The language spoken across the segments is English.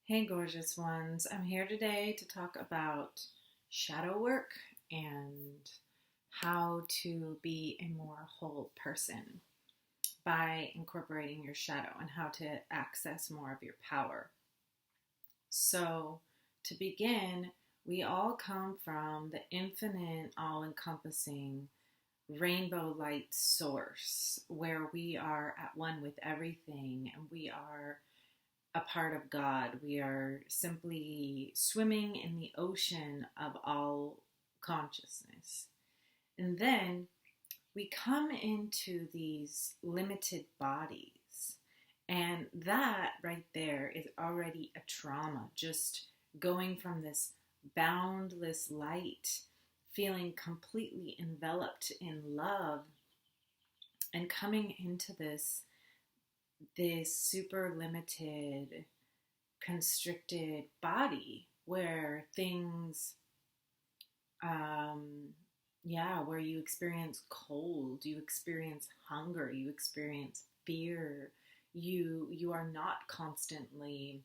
Hey, gorgeous ones. I'm here today to talk about shadow work and how to be a more whole person by incorporating your shadow and how to access more of your power. So, to begin, we all come from the infinite, all encompassing rainbow light source where we are at one with everything and we are a part of God. We are simply swimming in the ocean of all consciousness. And then we come into these limited bodies. And that right there is already a trauma. Just going from this boundless light, feeling completely enveloped in love, and coming into this super limited, constricted body where things, where you experience cold, you experience hunger, you experience fear. You are not constantly,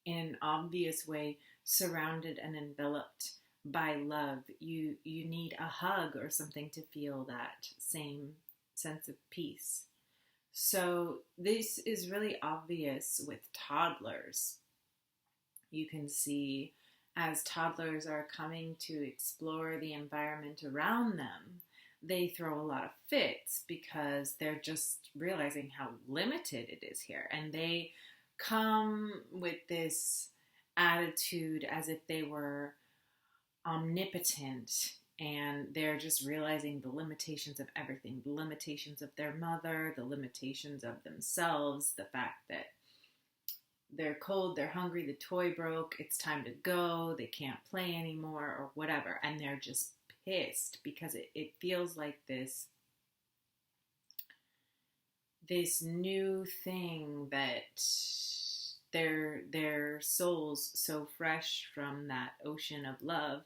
in an obvious way, surrounded and enveloped by love. You need a hug or something to feel that same sense of peace. So this is really obvious with toddlers. You can see as toddlers are coming to explore the environment around them, they throw a lot of fits because they're just realizing how limited it is here. And they come with this attitude as if they were omnipotent, and they're just realizing the limitations of everything, the limitations of their mother, the limitations of themselves, the fact that they're cold, they're hungry, the toy broke, it's time to go, they can't play anymore or whatever. And they're just pissed because it feels like this new thing that their souls, so fresh from that ocean of love,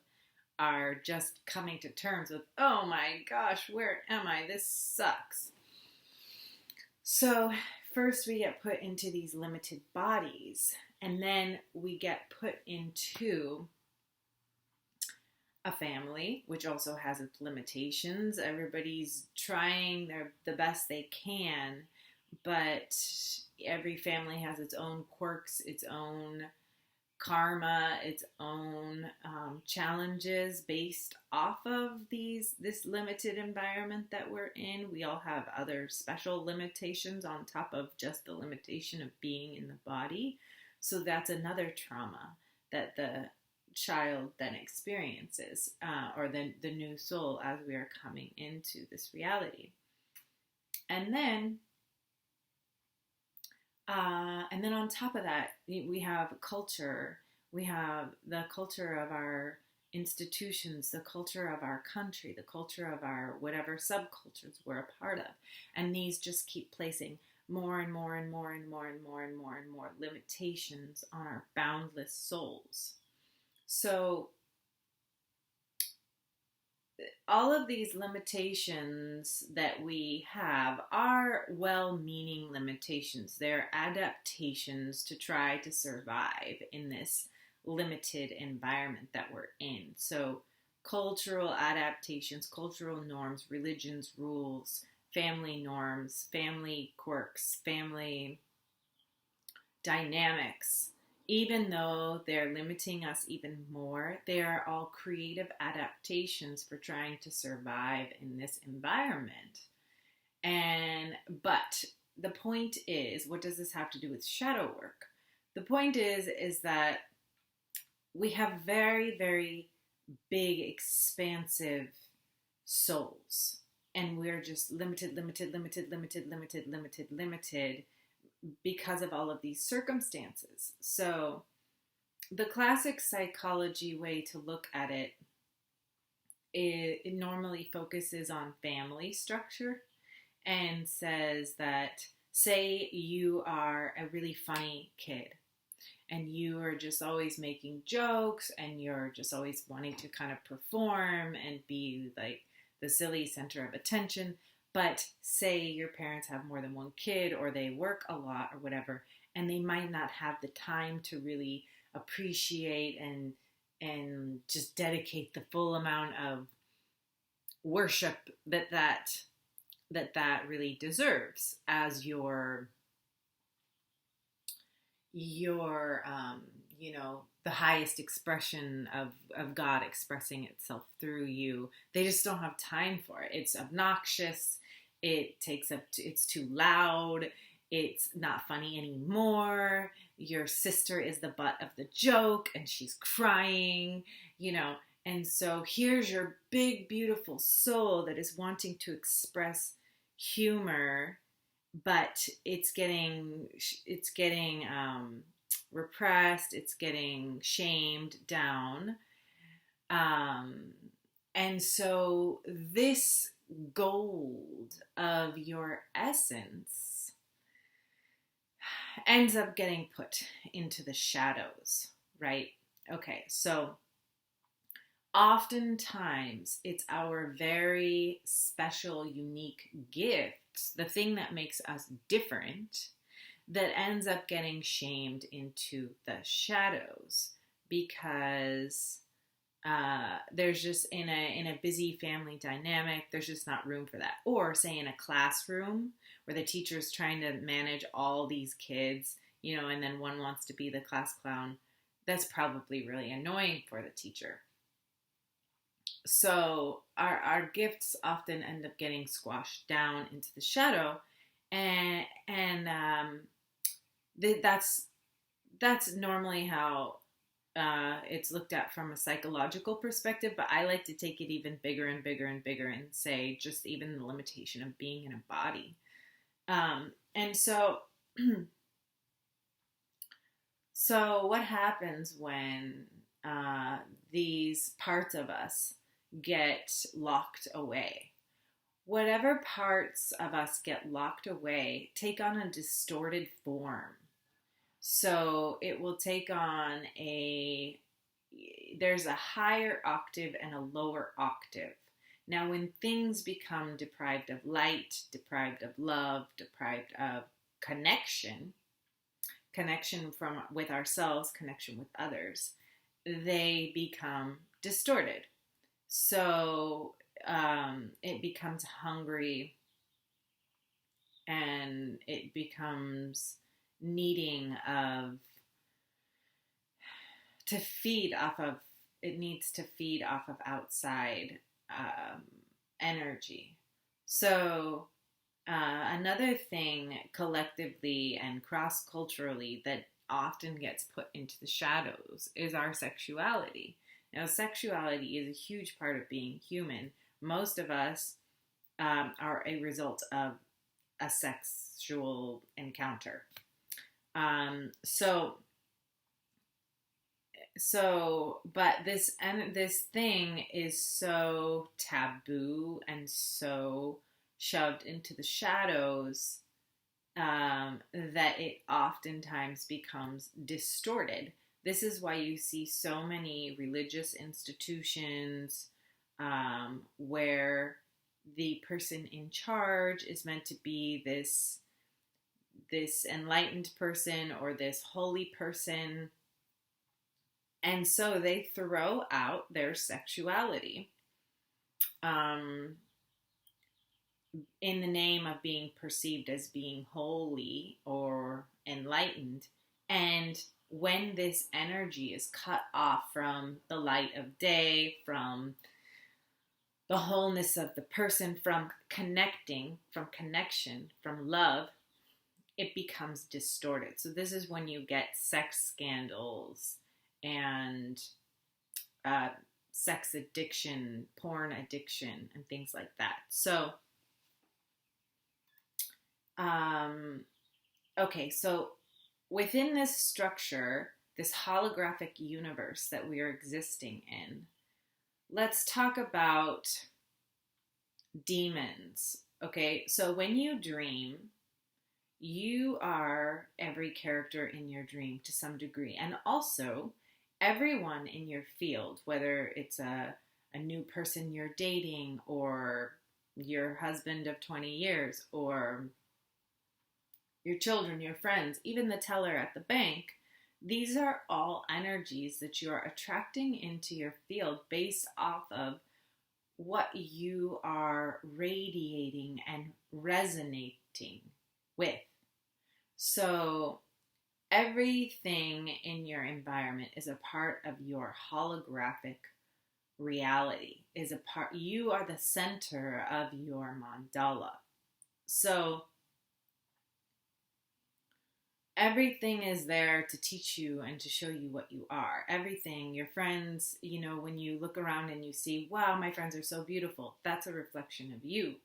are just coming to terms with, oh my gosh, where am I? This sucks. So first we get put into these limited bodies, and then we get put into a family, which also has its limitations. Everybody's trying the best they can, but every family has its own quirks, its own karma, its own challenges based off of this limited environment that we're in. We all have other special limitations on top of just the limitation of being in the body. So that's another trauma that the child then experiences, or the new soul, as we are coming into this reality. And then on top of that, we have culture. We have the culture of our institutions, the culture of our country, the culture of our whatever subcultures we're a part of. And these just keep placing more and more and more and more and more and more and more limitations on our boundless souls. So all of these limitations that we have are well-meaning limitations. They're adaptations to try to survive in this limited environment that we're in. So cultural adaptations, cultural norms, religions, rules, family norms, family quirks, family dynamics, even though they're limiting us even more, they are all creative adaptations for trying to survive in this environment. But the point is, what does this have to do with shadow work? The point is that we have very, very big, expansive souls. And we're just limited because of all of these circumstances. So the classic psychology way to look at it normally focuses on family structure and says that, say you are a really funny kid and you are just always making jokes and you're just always wanting to kind of perform and be like the silly center of attention. But say your parents have more than one kid or they work a lot or whatever, and they might not have the time to really appreciate and just dedicate the full amount of worship that really deserves as your the highest expression of God expressing itself through you. They just don't have time for it. It's obnoxious. It's too loud. It's not funny anymore. Your sister is the butt of the joke and she's crying, And so here's your big, beautiful soul that is wanting to express humor, but it's getting repressed. It's getting shamed down. And so this gold of your essence ends up getting put into the shadows, right? Okay, so oftentimes it's our very special, unique gifts, the thing that makes us different, that ends up getting shamed into the shadows because there's just in a busy family dynamic, there's just not room for that. Or say in a classroom where the teacher's trying to manage all these kids, and then one wants to be the class clown. That's probably really annoying for the teacher. So our gifts often end up getting squashed down into the shadow, and that's normally how it's looked at from a psychological perspective, but I like to take it even bigger and bigger and bigger and say just even the limitation of being in a body. And so what happens when these parts of us get locked away? Whatever parts of us get locked away take on a distorted form. So it will take on there's a higher octave and a lower octave. Now, when things become deprived of light, deprived of love, deprived of connection with ourselves, connection with others, they become distorted. So it becomes hungry, and it becomes needing it needs to feed off of outside energy. So another thing collectively and cross-culturally that often gets put into the shadows is our sexuality. Now, sexuality is a huge part of being human. Most of us are a result of a sexual encounter. But this thing is so taboo and so shoved into the shadows that it oftentimes becomes distorted. This is why you see so many religious institutions where the person in charge is meant to be this enlightened person or this holy person. And so they throw out their sexuality in the name of being perceived as being holy or enlightened. And when this energy is cut off from the light of day, from the wholeness of the person, from connection, from love, it becomes distorted. So this is when you get sex scandals and sex addiction, porn addiction, and things like that. So, okay, so within this structure, this holographic universe that we are existing in, let's talk about demons. Okay, so when you dream, you are every character in your dream to some degree, and also everyone in your field, whether it's a new person you're dating, or your husband of 20 years, or your children, your friends, even the teller at the bank. These are all energies that you are attracting into your field based off of what you are radiating and resonating with. So everything in your environment is a part of your holographic reality, is a part, you are the center of your mandala. So everything is there to teach you and to show you what you are. Everything, your friends, when you look around and you see, wow, my friends are so beautiful, that's a reflection of you.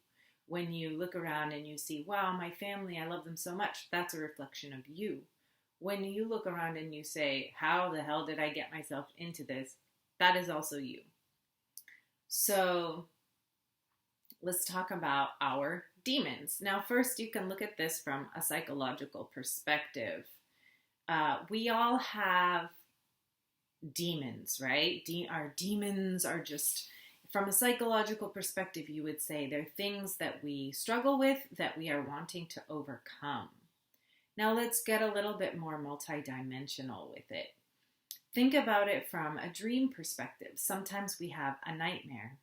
When you look around and you see, wow, my family, I love them so much, that's a reflection of you. When you look around and you say, how the hell did I get myself into this? That is also you. So let's talk about our demons. Now, first, you can look at this from a psychological perspective. We all have demons, right? Our demons are just, from a psychological perspective, you would say they're things that we struggle with, that we are wanting to overcome. Now, let's get a little bit more multidimensional with it. Think about it from a dream perspective. Sometimes we have a nightmare.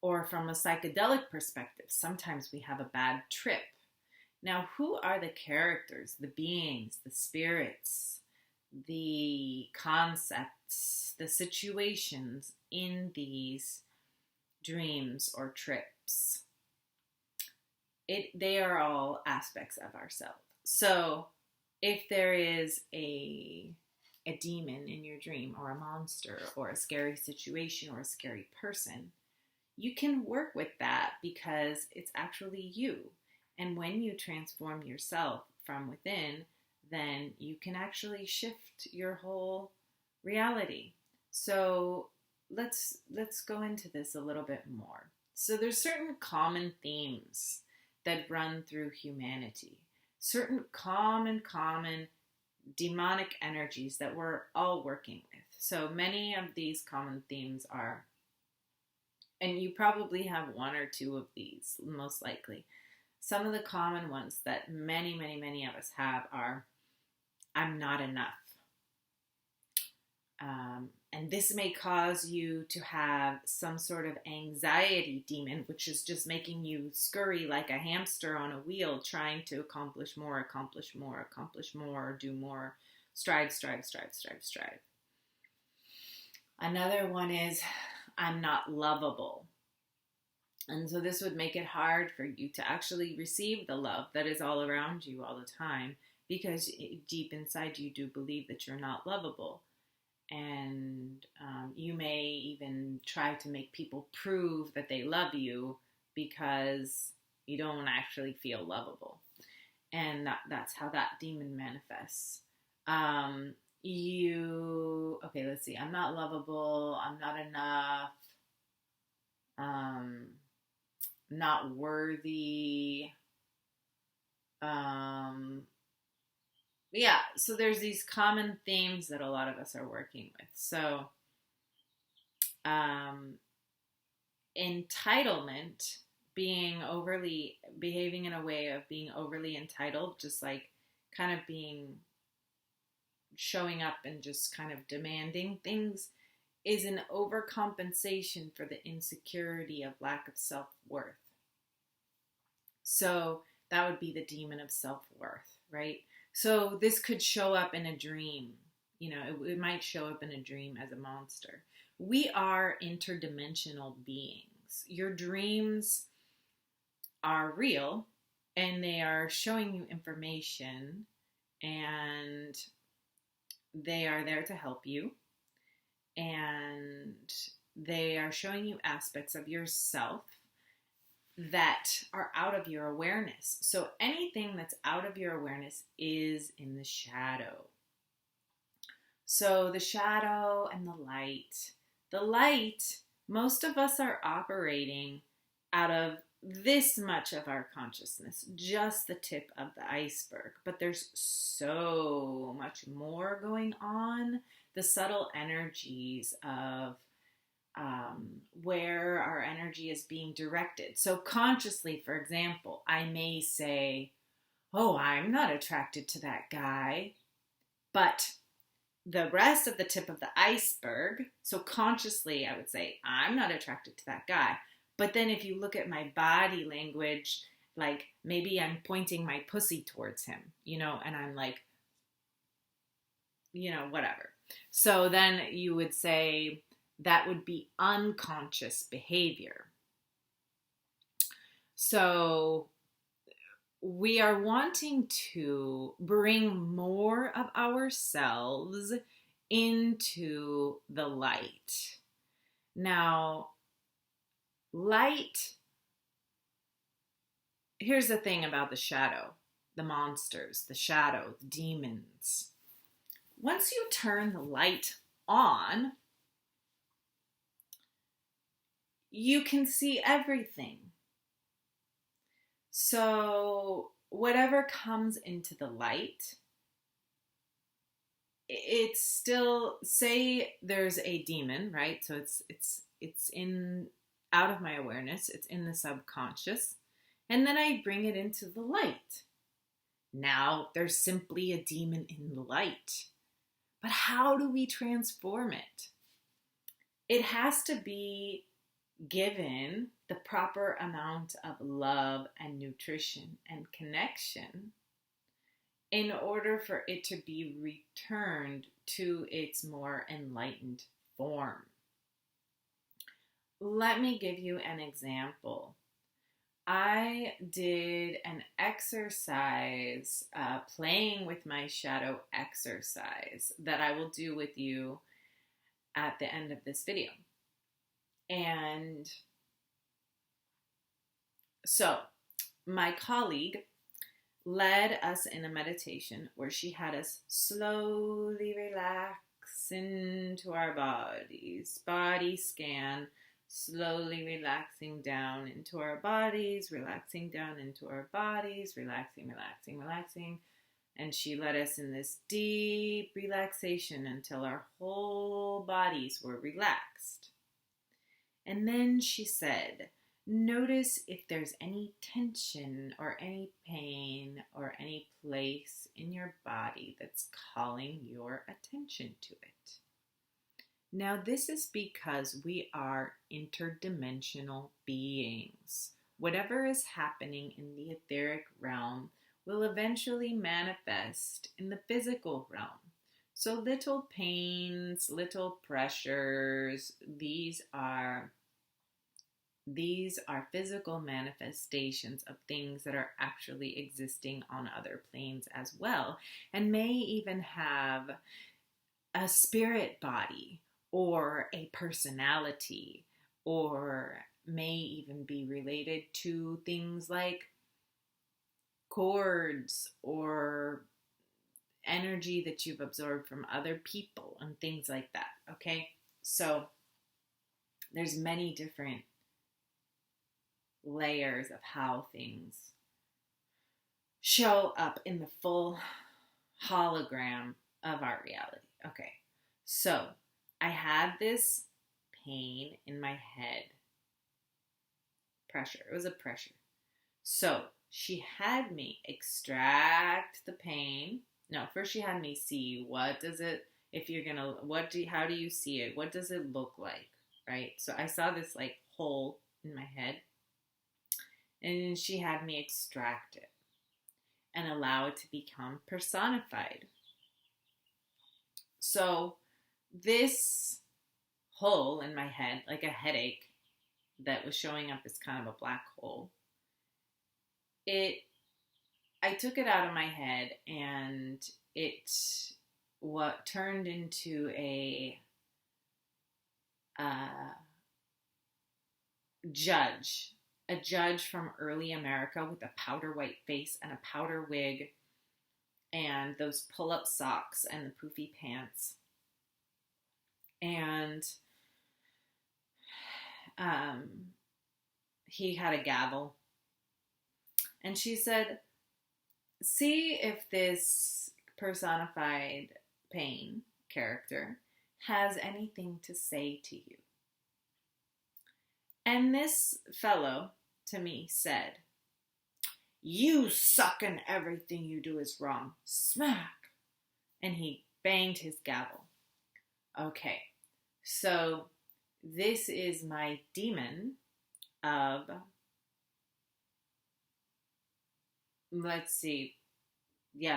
Or from a psychedelic perspective, sometimes we have a bad trip. Now, who are the characters, the beings, the spirits, the concepts, the situations in these dreams or trips? They are all aspects of ourselves. So if there is a demon in your dream, or a monster, or a scary situation, or a scary person, you can work with that because it's actually you. And when you transform yourself from within, then you can actually shift your whole reality. So let's go into this a little bit more. So there's certain common themes that run through humanity. Certain common demonic energies that we're all working with. So many of these common themes are, and you probably have one or two of these, most likely. Some of the common ones that many of us have are, I'm not enough. And this may cause you to have some sort of anxiety demon, which is just making you scurry like a hamster on a wheel, trying to accomplish more, do more, strive. Another one is, I'm not lovable. And so this would make it hard for you to actually receive the love that is all around you all the time, because deep inside you do believe that you're not lovable. And you may even try to make people prove that they love you because you don't actually feel lovable. And that's how that demon manifests. Okay, let's see. I'm not lovable. I'm not enough. Not worthy. Yeah, so there's these common themes that a lot of us are working with. So, entitlement, behaving in a way of being overly entitled, just like kind of showing up and just kind of demanding things, is an overcompensation for the insecurity of lack of self-worth. So that would be the demon of self-worth, right? So this could show up in a dream. It might show up in a dream as a monster. We are interdimensional beings. Your dreams are real, and they are showing you information, and they are there to help you, and they are showing you aspects of yourself that are out of your awareness. So anything that's out of your awareness is in the shadow. So the shadow and the light. The light, most of us are operating out of this much of our consciousness, just the tip of the iceberg. But there's so much more going on. The subtle energies of where our energy is being directed. So consciously, for example, I may say, oh, I'm not attracted to that guy. But the rest of the tip of the iceberg, so consciously I would say, I'm not attracted to that guy. But then if you look at my body language, like maybe I'm pointing my pussy towards him, and I'm like, whatever. So then you would say that would be unconscious behavior. So we are wanting to bring more of ourselves into the light. Now, light, here's the thing about the shadow, the monsters, the shadow, the demons. Once you turn the light on, you can see everything. So whatever comes into the light, it's still, say there's a demon, right? So it's in out of my awareness, it's in the subconscious, and then I bring it into the light. Now there's simply a demon in the light. But how do we transform it? It has to be given the proper amount of love and nutrition and connection in order for it to be returned to its more enlightened form. Let me give you an example. I did an exercise, playing with my shadow exercise that I will do with you at the end of this video. And so my colleague led us in a meditation where she had us slowly relax into our bodies, body scan, slowly relaxing down into our bodies, relaxing down into our bodies, relaxing, relaxing, relaxing. And she led us in this deep relaxation until our whole bodies were relaxed. And then she said, notice if there's any tension or any pain or any place in your body that's calling your attention to it. Now, this is because we are interdimensional beings. Whatever is happening in the etheric realm will eventually manifest in the physical realm. So little pains, little pressures, these are physical manifestations of things that are actually existing on other planes as well, and may even have a spirit body or a personality, or may even be related to things like cords or energy that you've absorbed from other people and things like that, okay? So there's many different layers of how things show up in the full hologram of our reality. Okay, so I had this pain in my head. Pressure. It was a pressure. So she had me extract the pain. No, first she had me see what does it, if you're gonna, how do you see it? What does it look like, right? So I saw this like hole in my head, and she had me extract it and allow it to become personified. So this hole in my head, like a headache that was showing up as kind of a black hole, I took it out of my head, and it turned into a judge from early America with a powder white face and a powder wig and those pull-up socks and the poofy pants. And he had a gavel. And she said, see if this personified pain character has anything to say to you. And this fellow to me said, You suck and everything you do is wrong. Smack. And he banged his gavel. Okay, so this is my demon of, let's see,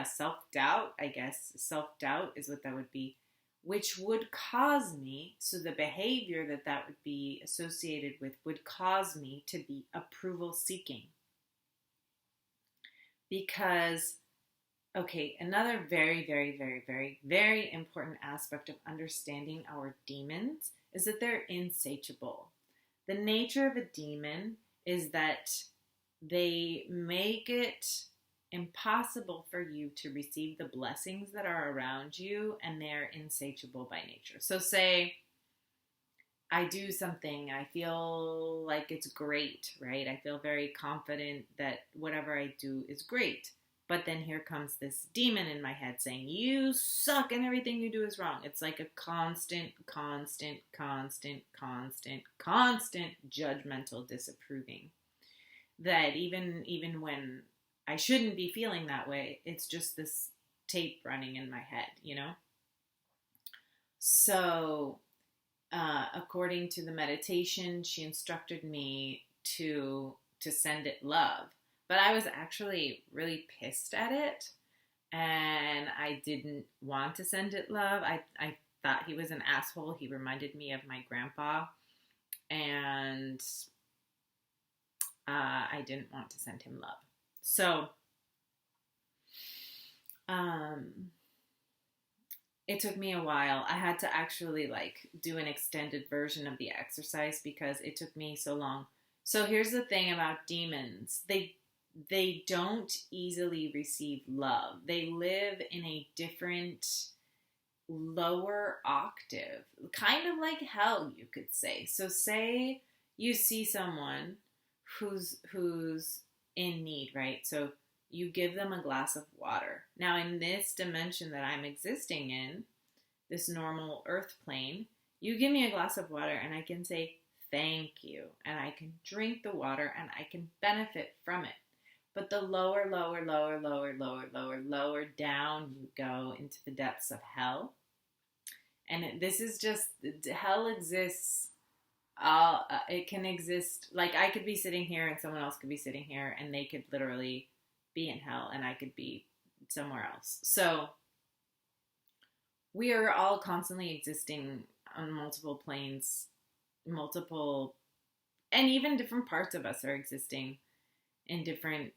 self-doubt, I guess. Self-doubt is what that would be, which would cause me, so the behavior that would be associated with would cause me to be approval seeking. Because, okay, another very, very, very, very, very important aspect of understanding our demons is that they're insatiable. The nature of a demon is that they make it impossible for you to receive the blessings that are around you, and they're insatiable by nature. So say I do something, I feel like it's great, right? I feel very confident that whatever I do is great. But then here comes this demon in my head saying, you suck and everything you do is wrong. It's like a constant judgmental disapproving. That even when I shouldn't be feeling that way, it's just this tape running in my head, you know? So, according to the meditation, she instructed me to send it love. But I was actually really pissed at it, and I didn't want to send it love. I thought he was an asshole. He reminded me of my grandpa, and I didn't want to send him love. So, it took me a while. I had to actually do an extended version of the exercise because it took me so long. So here's the thing about demons. They don't easily receive love. They live in a different, lower octave, kind of like hell, you could say. So say you see someone who's in need, right? So you give them a glass of water. Now, in this dimension that I'm existing in, this normal earth plane, you give me a glass of water and I can say thank you, and I can drink the water and I can benefit from it. But the lower down you go into the depths of hell. And this is just, hell exists. It can exist, like I could be sitting here and someone else could be sitting here and they could literally be in hell and I could be somewhere else. So we are all constantly existing on multiple planes, and even different parts of us are existing in different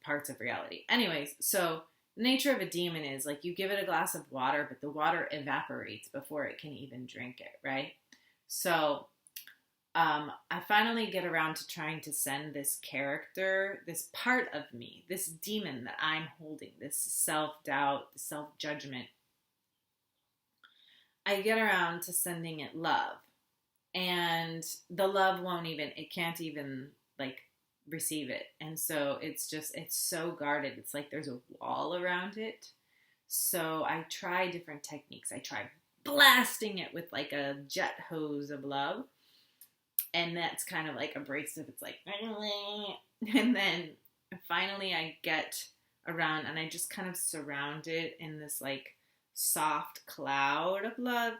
parts of reality. Anyways, so the nature of a demon is like you give it a glass of water, but the water evaporates before it can even drink it, right? So I finally get around to trying to send this character, this part of me, this demon that I'm holding, this self-doubt, self-judgment. I get around to sending it love. And the love it can't even receive it. And so it's so guarded. It's like there's a wall around it. So I try different techniques. I try blasting it with a jet hose of love. And that's kind of like abrasive. It's like, and then finally I get around and I just kind of surround it in this soft cloud of love.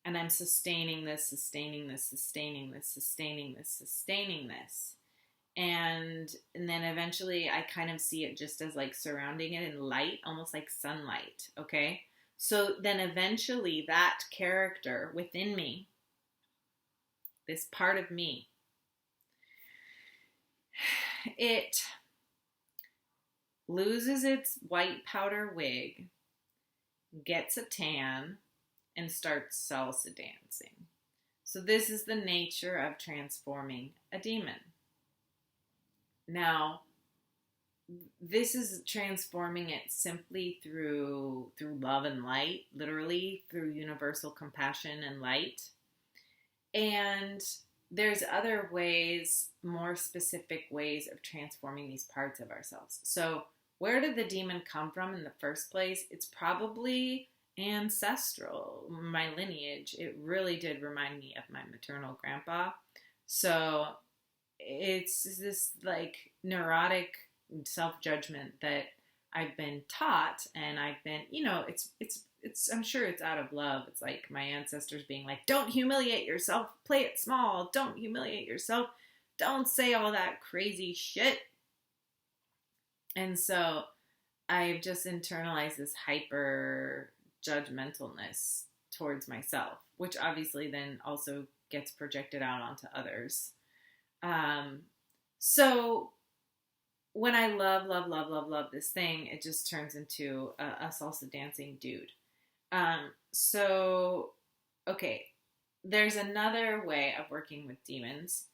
And I'm sustaining this. And then eventually I kind of see it just as surrounding it in light, almost like sunlight, okay? So then eventually that character within me, this part of me, it loses its white powder wig, gets a tan, and starts salsa dancing. So this is the nature of transforming a demon. Now, this is transforming it simply through love and light, literally through universal compassion and light. And there's other ways, more specific ways of transforming these parts of ourselves. So where did the demon come from in the first place? It's probably ancestral, my lineage. It really did remind me of my maternal grandpa. So it's this like neurotic self-judgment that I've been taught, and I've been, it's I'm sure it's out of love. It's like my ancestors being like, don't humiliate yourself, play it small, don't humiliate yourself, don't say all that crazy shit. And so I've just internalized this hyper judgmentalness towards myself, which obviously then also gets projected out onto others. So when I love this thing, it just turns into a salsa dancing dude. So, okay, there's another way of working with demons.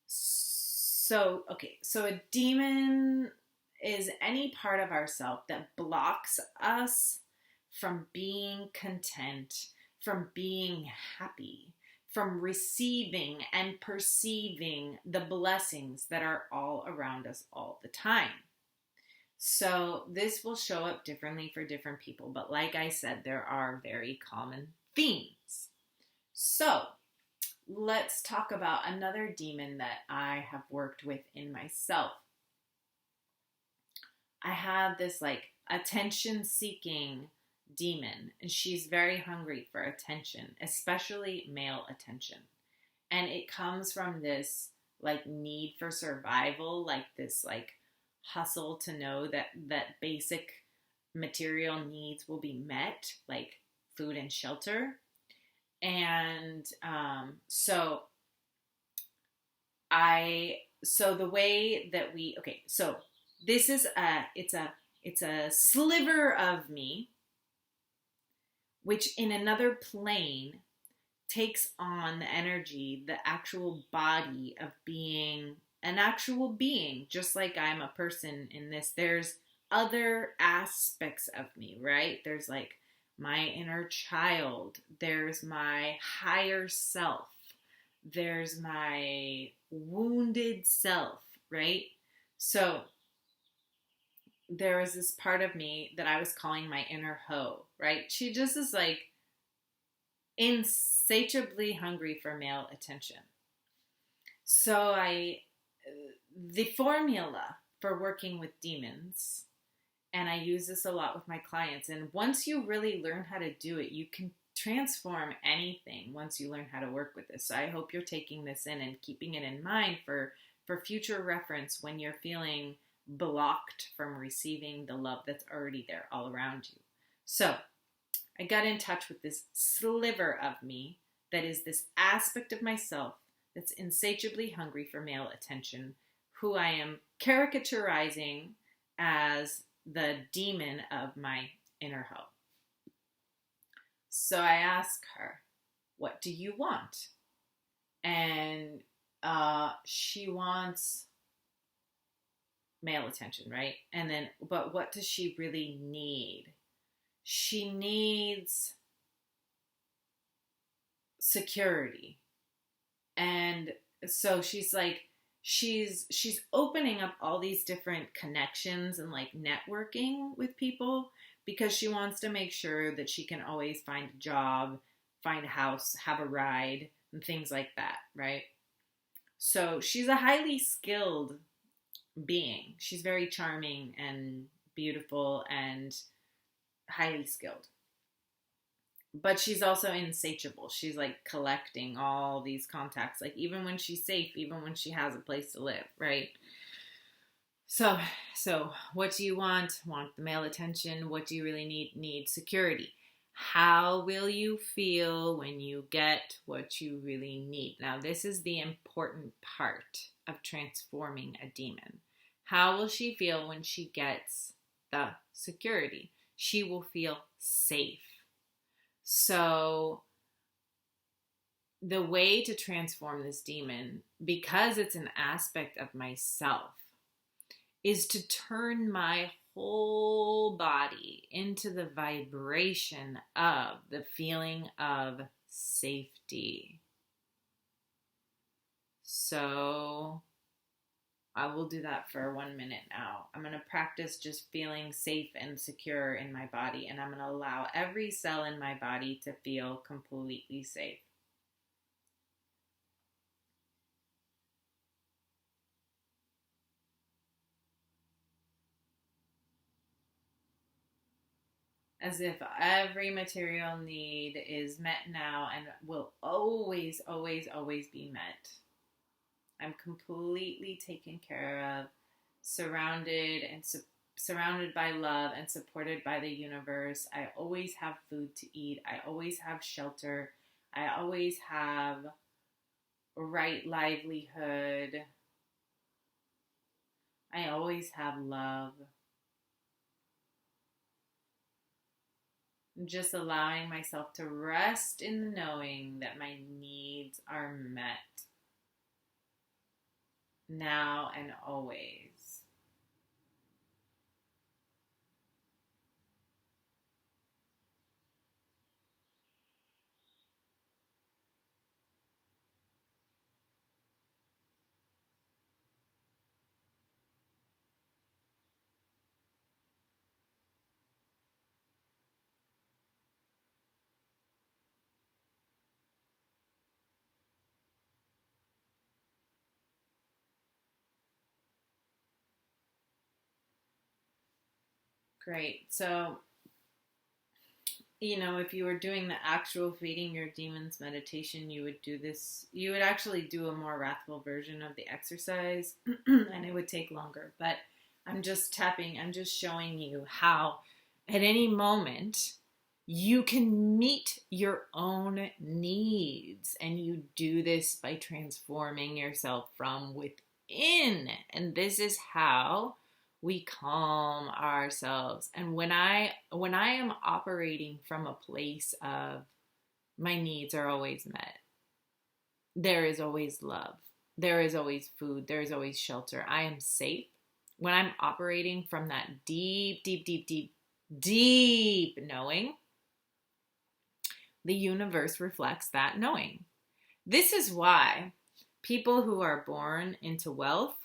So a demon is any part of ourself that blocks us from being content, from being happy, from receiving and perceiving the blessings that are all around us all the time. So this will show up differently for different people, but like I said, there are very common themes. So let's talk about another demon that I have worked with in myself. I have this like attention-seeking demon, and she's very hungry for attention, especially male attention. And it comes from this like need for survival, like this like hustle to know that basic material needs will be met, like food and shelter. And so the way that so this is it's a sliver of me, which in another plane takes on the energy, the actual body of being an actual being, just like I'm a person in this. There's other aspects of me, right? There's like my inner child, there's my higher self, there's my wounded self, right? So there was this part of me that I was calling my inner hoe, right? She just is like insatiably hungry for male attention. So the formula for working with demons, and I use this a lot with my clients, and once you really learn how to do it, you can transform anything once you learn how to work with this. So I hope you're taking this in and keeping it in mind for future reference when you're feeling blocked from receiving the love that's already there all around you. So I got in touch with this sliver of me that is this aspect of myself that's insatiably hungry for male attention, who I am caricaturizing as the demon of my inner hoe. So I ask her, what do you want? And she wants male attention, right? And then, but what does she really need? She needs security. And so she's like, she's opening up all these different connections and like networking with people because she wants to make sure that she can always find a job, find a house, have a ride, and things like that, right? So she's a highly skilled being. She's very charming and beautiful and highly skilled. But she's also insatiable. She's like collecting all these contacts, like even when she's safe, even when she has a place to live, right? So what do you want? Want the male attention? What do you really need? Need security. How will you feel when you get what you really need? Now, this is the important part of transforming a demon. How will she feel when she gets the security? She will feel safe. So the way to transform this demon, because it's an aspect of myself, is to turn my whole body into the vibration of the feeling of safety. So I will do that for 1 minute now. I'm going to practice just feeling safe and secure in my body, and I'm going to allow every cell in my body to feel completely safe. as if every material need is met now and will always, always, always be met. I'm completely taken care of, surrounded by love and supported by the universe. I always have food to eat. I always have shelter. I always have right livelihood. I always have love. Just allowing myself to rest in the knowing that my needs are met now and always. Great. So, if you were doing the actual feeding your demons meditation, you would do this. You would actually do a more wrathful version of the exercise, and it would take longer. But I'm just showing you how at any moment you can meet your own needs. And you do this by transforming yourself from within. And this is how we calm ourselves. And when I am operating from a place of my needs are always met, there is always love, there is always food, there is always shelter, I am safe. When I'm operating from that deep, deep, deep, deep, deep knowing, the universe reflects that knowing. This is why people who are born into wealth,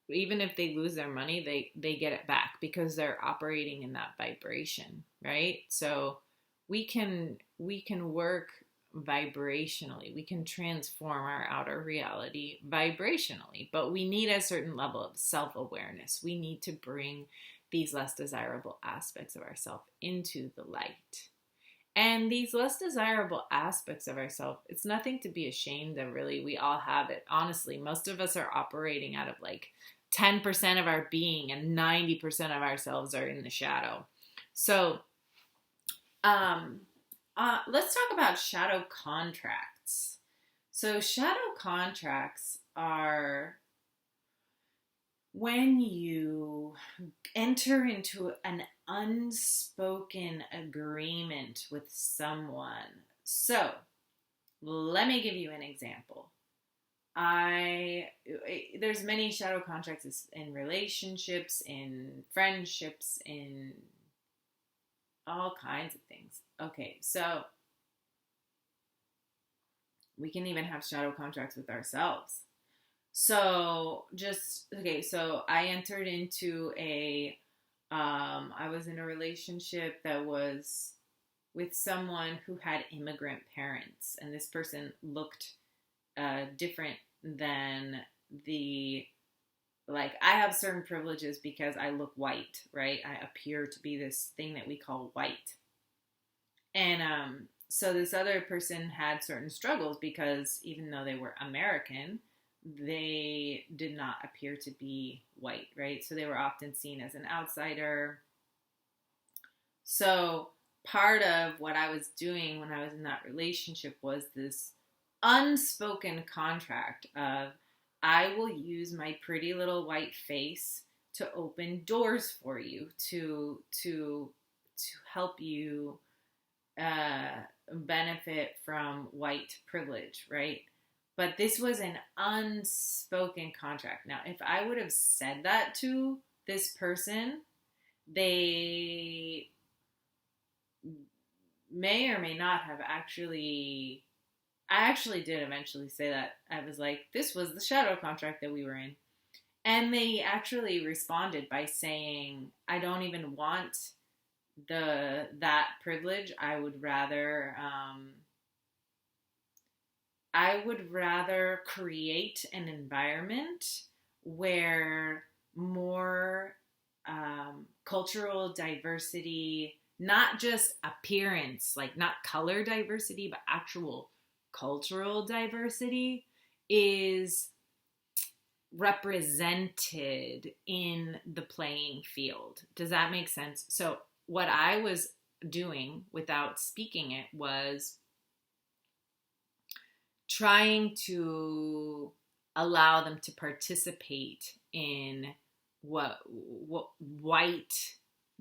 even if they lose their money, they get it back because they're operating in that vibration, right? So we can work vibrationally. We can transform our outer reality vibrationally, but we need a certain level of self-awareness. We need to bring these less desirable aspects of ourselves into the light. And these less desirable aspects of ourselves, it's nothing to be ashamed of, really. We all have it. Honestly, most of us are operating out of like 10% of our being, and 90% of ourselves are in the shadow. So let's talk about shadow contracts. So shadow contracts are when you enter into an unspoken agreement with someone. So let me give you an example. There's many shadow contracts in relationships, in friendships, in all kinds of things. Okay, so we can even have shadow contracts with ourselves. So I entered into I was in a relationship that was with someone who had immigrant parents, and this person looked different than I have certain privileges because I look white, right? I appear to be this thing that we call white. And so this other person had certain struggles because even though they were American, they did not appear to be white, right? So they were often seen as an outsider. So part of what I was doing when I was in that relationship was this unspoken contract of I will use my pretty little white face to open doors for you, to help you benefit from white privilege, right? But this was an unspoken contract. Now, if I would have said that to this person, they may or may not have actually... I actually did eventually say that. I was like, this was the shadow contract that we were in. And they actually responded by saying, I don't even want that privilege. I would rather create an environment where more cultural diversity not just appearance, like not color diversity, but actual cultural diversity is represented in the playing field. Does that make sense? So what I was doing without speaking it was trying to allow them to participate in what white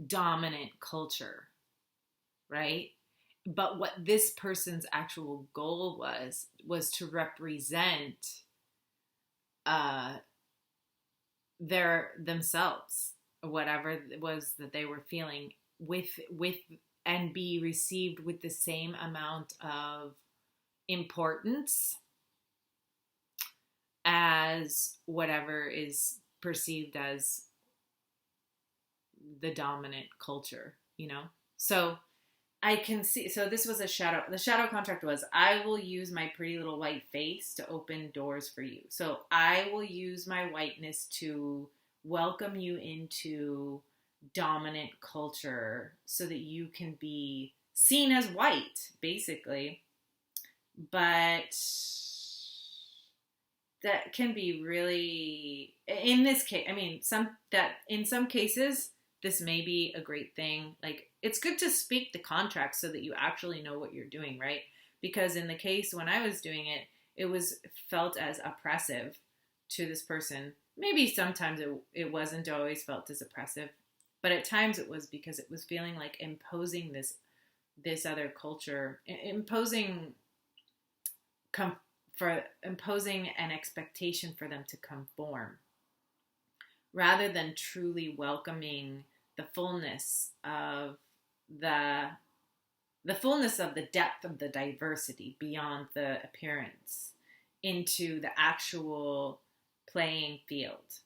dominant culture, right? But what this person's actual goal was to represent their themselves, whatever it was that they were feeling, with and be received with the same amount of importance as whatever is perceived as the dominant culture, you know? So I can see, so this was the shadow contract was, I will use my pretty little white face to open doors for you. So I will use my whiteness to welcome you into dominant culture so that you can be seen as white, basically. But that can be really, in this case, I mean, in some cases, this may be a great thing. Like, it's good to speak the contract so that you actually know what you're doing, right? Because in the case when I was doing it, it was felt as oppressive to this person. Maybe sometimes it wasn't always felt as oppressive, but at times it was, because it was feeling like imposing this other culture, imposing an expectation for them to conform, rather than truly welcoming the fullness of the depth of the diversity beyond the appearance into the actual playing field.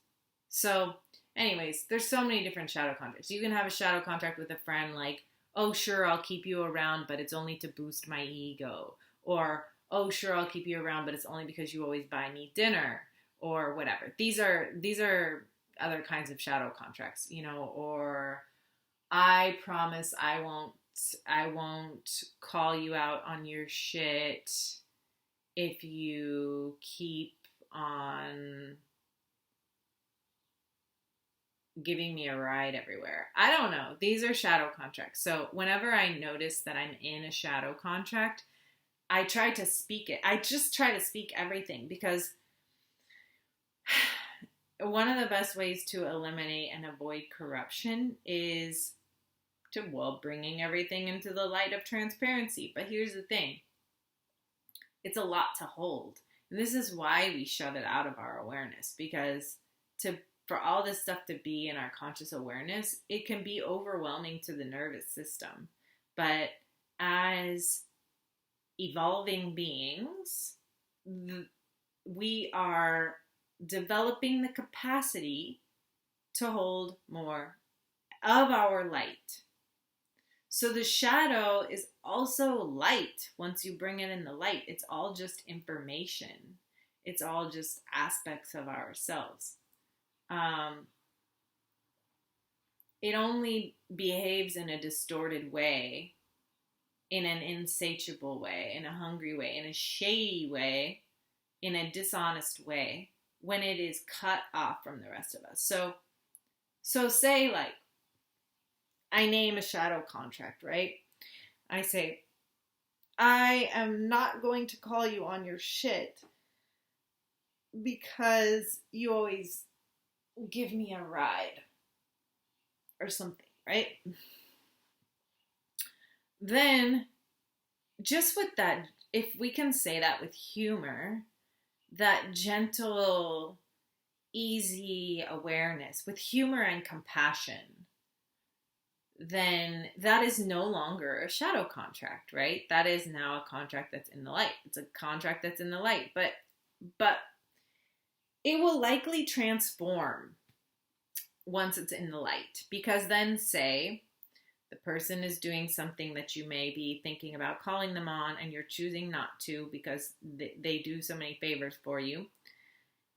So anyways, there's so many different shadow contracts. You can have a shadow contract with a friend like, oh, sure, I'll keep you around, but it's only to boost my ego. Or, oh, sure, I'll keep you around, but it's only because you always buy me dinner, or whatever. These are other kinds of shadow contracts, you know, or I promise I won't call you out on your shit if you keep on giving me a ride everywhere. I don't know. These are shadow contracts. So whenever I notice that I'm in a shadow contract, I try to speak it. I just try to speak everything, because one of the best ways to eliminate and avoid corruption is to, bringing everything into the light of transparency. But here's the thing. It's a lot to hold. And this is why we shove it out of our awareness, because for all this stuff to be in our conscious awareness, it can be overwhelming to the nervous system. But as evolving beings, we are developing the capacity to hold more of our light. So the shadow is also light. Once you bring it in the light, it's all just information. It's all just aspects of ourselves. It only behaves in a distorted way, in an insatiable way, in a hungry way, in a shady way, in a dishonest way, when it is cut off from the rest of us. So say, like, I name a shadow contract, right? I say, I am not going to call you on your shit because you always give me a ride or something, right? Then, just with that, if we can say that with humor, that gentle, easy awareness, with humor and compassion, then that is no longer a shadow contract, right? That is now a contract that's in the light. It's a contract that's in the light, but it will likely transform once it's in the light, because then, say the person is doing something that you may be thinking about calling them on, and you're choosing not to because they do so many favors for you.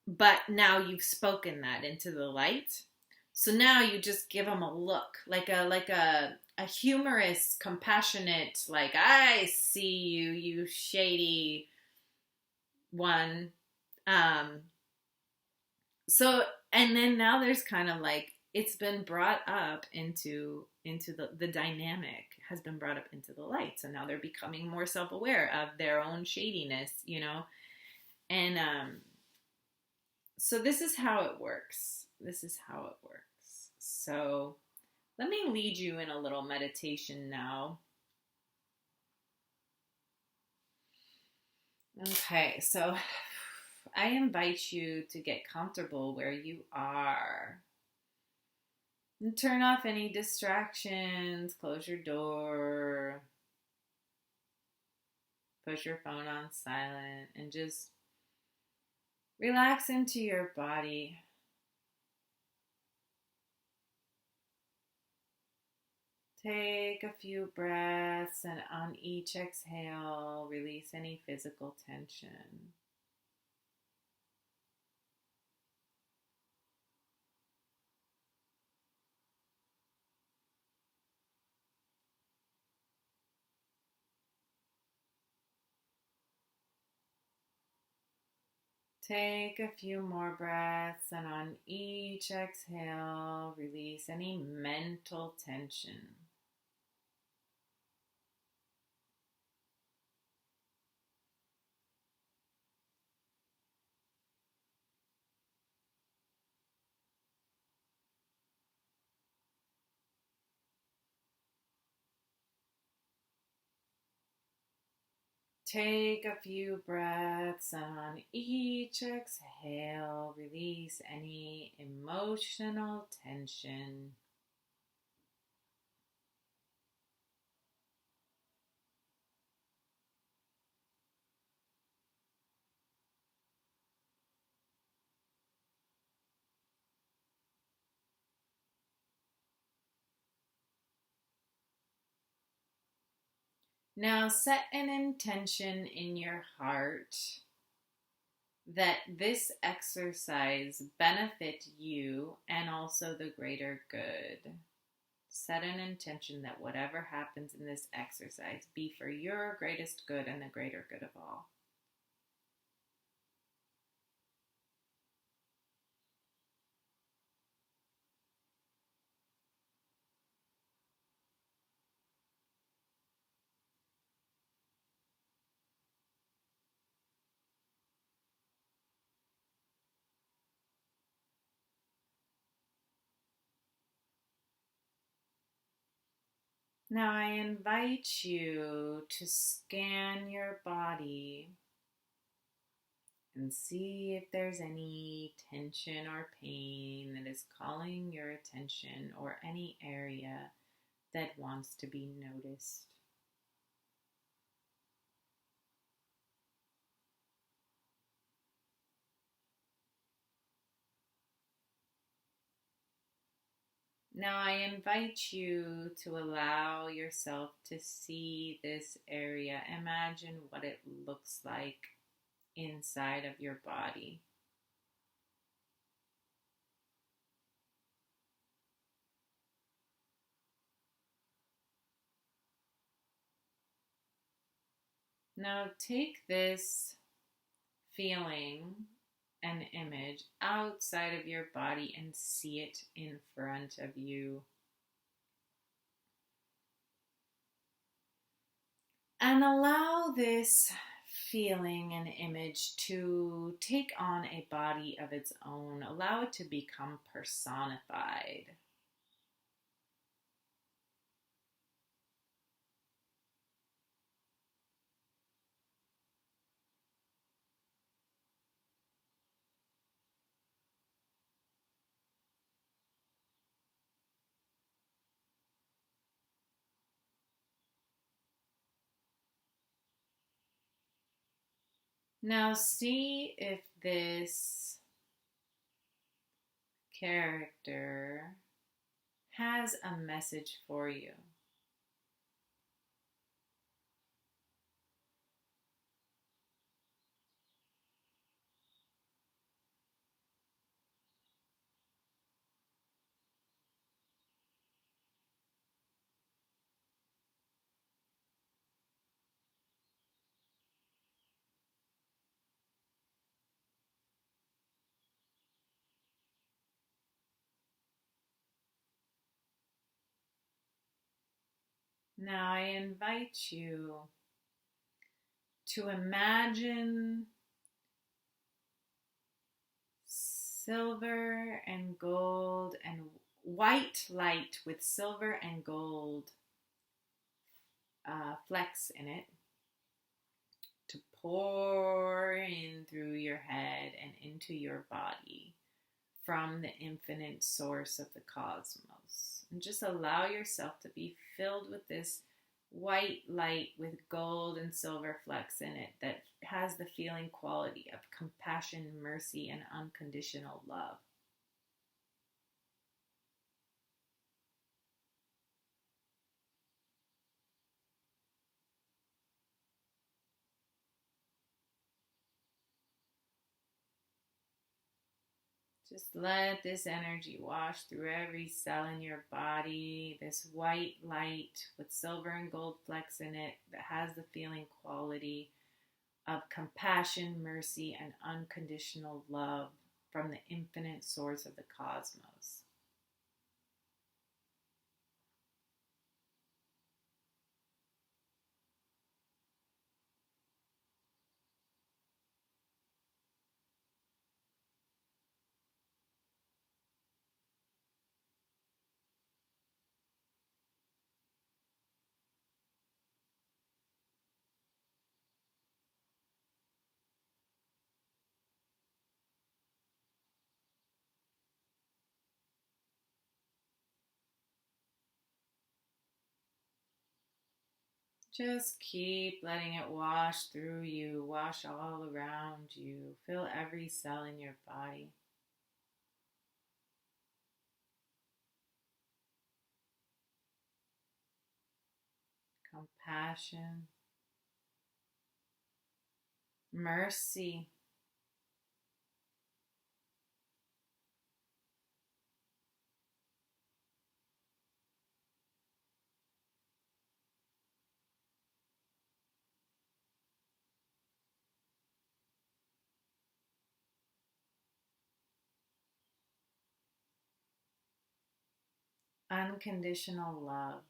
But now you've spoken that into the light. So now you just give them a look, like a a humorous, compassionate, like, I see you, you shady one. Um, so, and then now there's kind of like, it's been brought up into the dynamic has been brought up into the light. So now they're becoming more self-aware of their own shadiness, you know? And so this is how it works. This is how it works. So let me lead you in a little meditation now. Okay, so I invite you to get comfortable where you are. And turn off any distractions, close your door, put your phone on silent, and just relax into your body. Take a few breaths, and on each exhale, release any physical tension. Take a few more breaths, and on each exhale, release any mental tension. Take a few breaths, and on each exhale, release any emotional tension. Now set an intention in your heart that this exercise benefit you and also the greater good. Set an intention that whatever happens in this exercise be for your greatest good and the greater good of all. Now I invite you to scan your body and see if there's any tension or pain that is calling your attention or any area that wants to be noticed. Now I invite you to allow yourself to see this area. Imagine what it looks like inside of your body. Now take this feeling and image outside of your body and see it in front of you. And allow this feeling and image to take on a body of its own. Allow it to become personified. Now see if this character has a message for you. Now I invite you to imagine silver and gold and white light with silver and gold flecks in it to pour in through your head and into your body from the infinite source of the cosmos. And just allow yourself to be filled with this white light with gold and silver flecks in it that has the feeling quality of compassion, mercy, and unconditional love. Just let this energy wash through every cell in your body. This white light with silver and gold flecks in it that has the feeling quality of compassion, mercy, and unconditional love from the infinite source of the cosmos. Just keep letting it wash through you, wash all around you, fill every cell in your body. Compassion, mercy, unconditional love.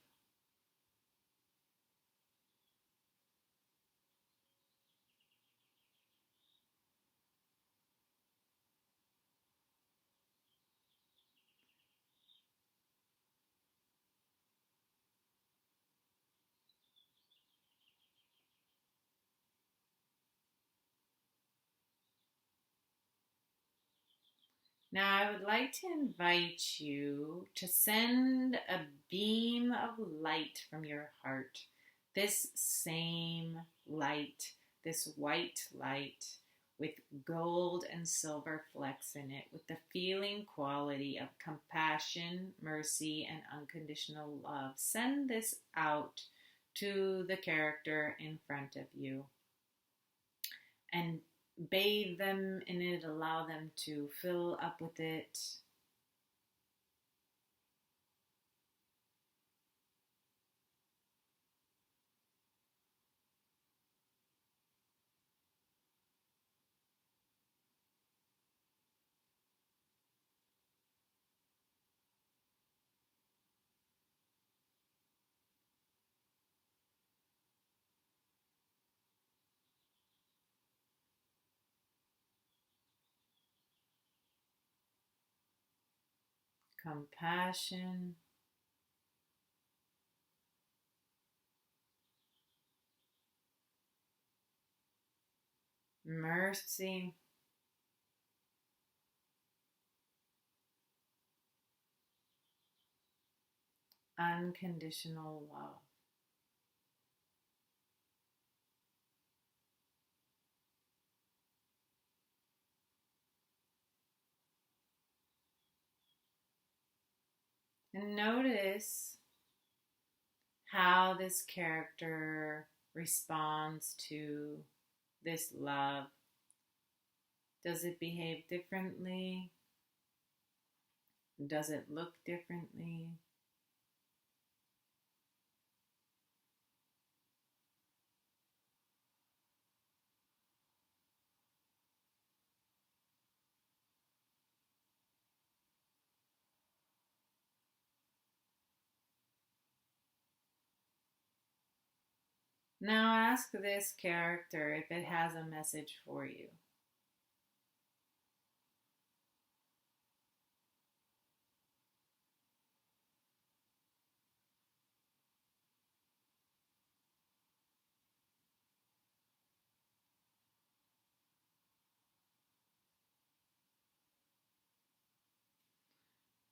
Now, I would like to invite you to send a beam of light from your heart. This same light, this white light with gold and silver flecks in it, with the feeling quality of compassion, mercy, and unconditional love. Send this out to the character in front of you and bathe them in it, allow them to fill up with it. Compassion, mercy, unconditional love. And notice how this character responds to this love. Does it behave differently? Does it look differently? Now ask this character if it has a message for you.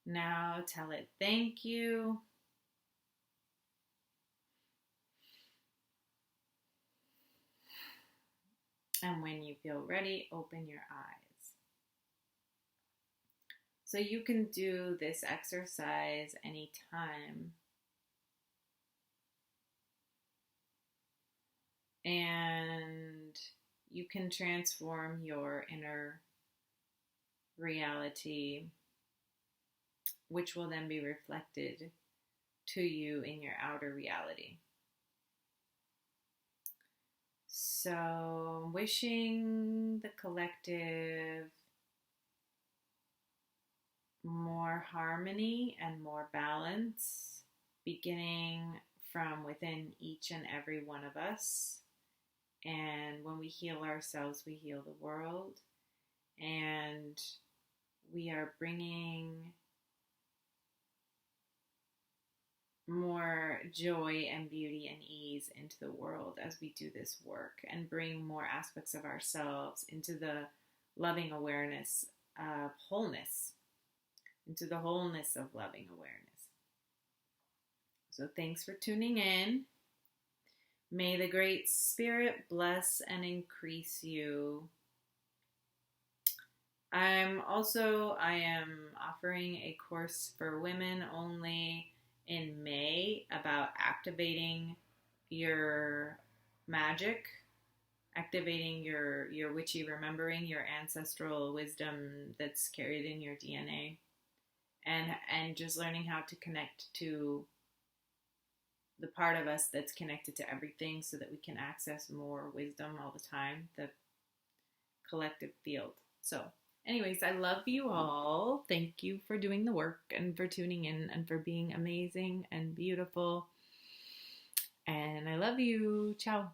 Now tell it thank you. And when you feel ready, open your eyes. So you can do this exercise anytime. And you can transform your inner reality, which will then be reflected to you in your outer reality. So, wishing the collective more harmony and more balance, beginning from within each and every one of us. And when we heal ourselves, we heal the world. And we are bringing more joy and beauty and ease into the world as we do this work and bring more aspects of ourselves into the loving awareness of wholeness, into the wholeness of loving awareness. So thanks for tuning in. May the Great Spirit bless and increase you. I am offering a course for women only in May about activating your magic, activating your witchy remembering, your ancestral wisdom that's carried in your DNA, and just learning how to connect to the part of us that's connected to everything so that we can access more wisdom all the time, the collective field. So anyways, I love you all. Thank you for doing the work and for tuning in and for being amazing and beautiful. And I love you. Ciao.